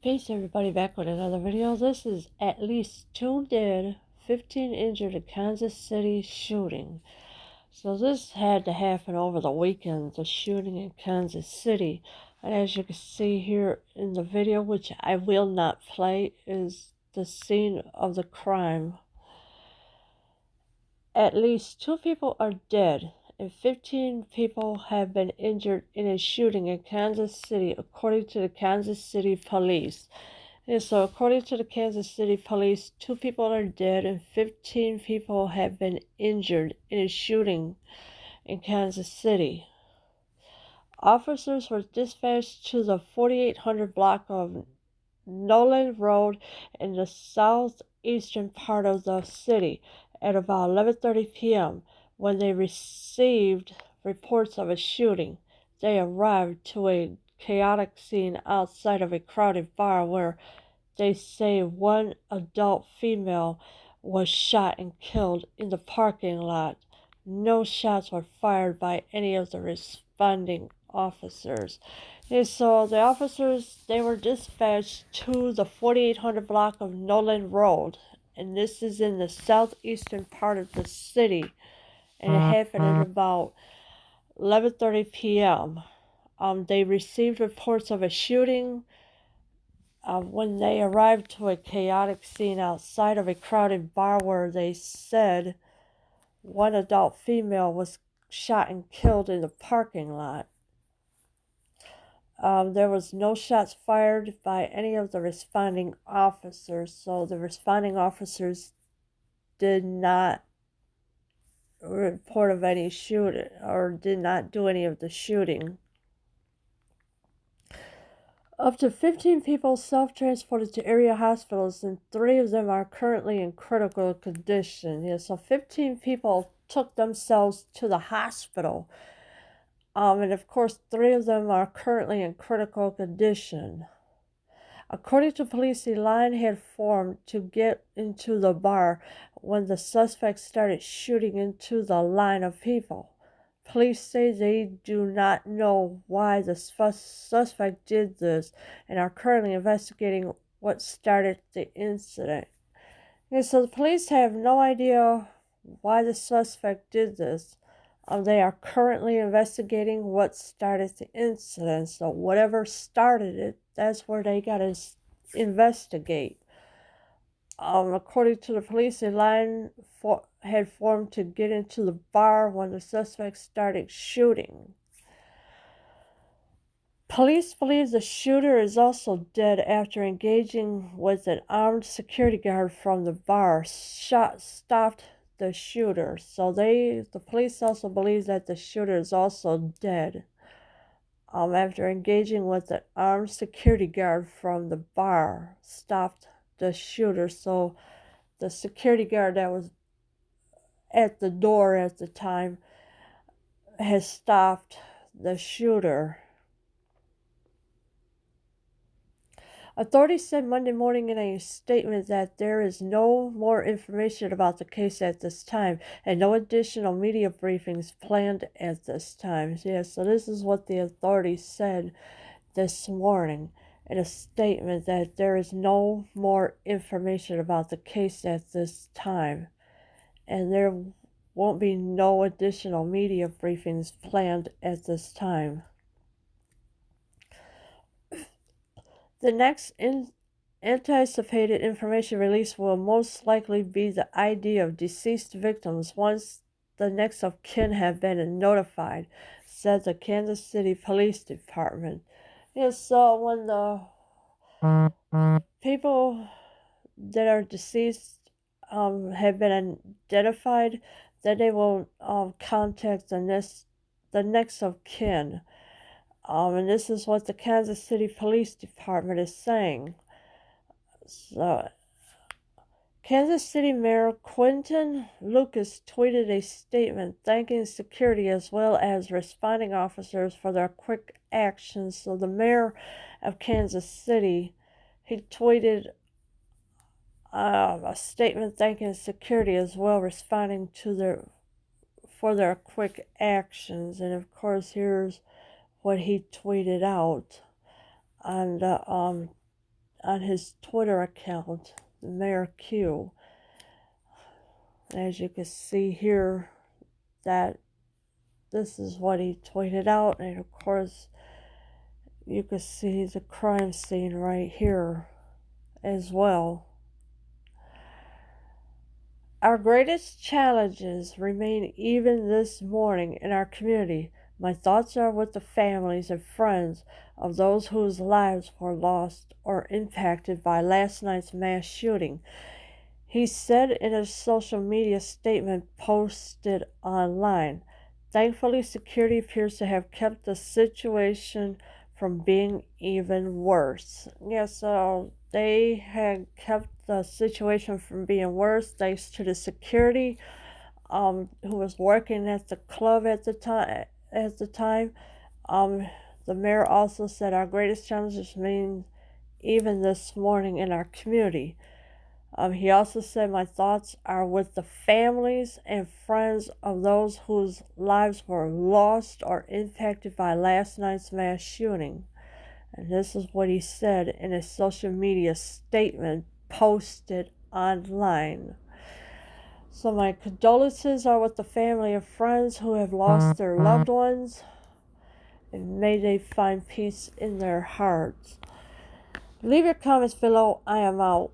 Peace everybody, back with another video. This is at least 2 dead, 15 injured in Kansas City shooting. So this had to happen over the weekend, the shooting in Kansas City. And as you can see here in the video, which I will not play, is the scene of the crime. At least 2 people are dead and 15 people have been injured in a shooting in Kansas City, according to the Kansas City Police. And so, according to the Kansas City Police, 2 people are dead and 15 people have been injured in a shooting in Kansas City. Officers were dispatched to the 4800 block of Nolan Road in the southeastern part of the city at about 11:30 p.m. when they received reports of a shooting. They arrived to a chaotic scene outside of a crowded bar where they say one adult female was shot and killed in the parking lot. No shots were fired by any of the responding officers. And so the officers, they were dispatched to the 4800 block of Nolan Road, and this is in the southeastern part of the city, and it happened at about 11:30 p.m. They received reports of a shooting. When they arrived to a chaotic scene outside of a crowded bar where they said one adult female was shot and killed in the parking lot. There was no shots fired by any of the responding officers, so the responding officers did not report of any shooting or did not do any of the shooting. Up to 15 people self-transported to area hospitals, and 3 of them are currently in critical condition. Yeah, so 15 people took themselves to the hospital. And of course, 3 of them are currently in critical condition. According to police, a line had formed to get into the bar when the suspects started shooting into the line of people. Police say they do not know why the suspect did this and are currently investigating what started the incident. And so the police have no idea why the suspect did this. They are currently investigating what started the incident. So whatever started it, that's where they got to investigate. According to the police, a line had formed to get into the bar when the suspect started shooting. Police believe the shooter is also dead after engaging with an armed security guard from the bar. Stopped the shooter. So the police also believe that the shooter is also dead. After engaging with an armed security guard from the bar, stopped the shooter. So the security guard that was at the door at the time has stopped the shooter. Authorities said Monday morning in a statement that there is no more information about the case at this time and no additional media briefings planned at this time. So this is what the authorities said this morning in a statement, that there is no more information about the case at this time and there won't be no additional media briefings planned at this time. The next anticipated information release will most likely be the ID of deceased victims once the next of kin have been notified, said the Kansas City Police Department. Yeah, so when the people that are deceased have been identified, then they will contact the next of kin. And this is what the Kansas City Police Department is saying. So, Kansas City Mayor Quinton Lucas tweeted a statement thanking security as well as responding officers for their quick actions. So the mayor of Kansas City, he tweeted a statement thanking security as well, responding to for their quick actions. And of course, here's what he tweeted out. And on his Twitter account, Mayor Q. As you can see here, that this is what he tweeted out, and of course you can see the crime scene right here as well. Our greatest challenges remain even this morning in our community. My thoughts are with the families and friends of those whose lives were lost or impacted by last night's mass shooting. He said in a social media statement posted online. Thankfully, security appears to have kept the situation from being even worse. Yeah, so they had kept the situation from being worse thanks to the security who was working at the club at the time. The mayor also said our greatest challenges remain even this morning in our community. He also said, my thoughts are with the families and friends of those whose lives were lost or impacted by last night's mass shooting. And this is what he said in a social media statement posted online. So my condolences are with the family and friends who have lost their loved ones, and may they find peace in their hearts. Leave your comments below. I am out.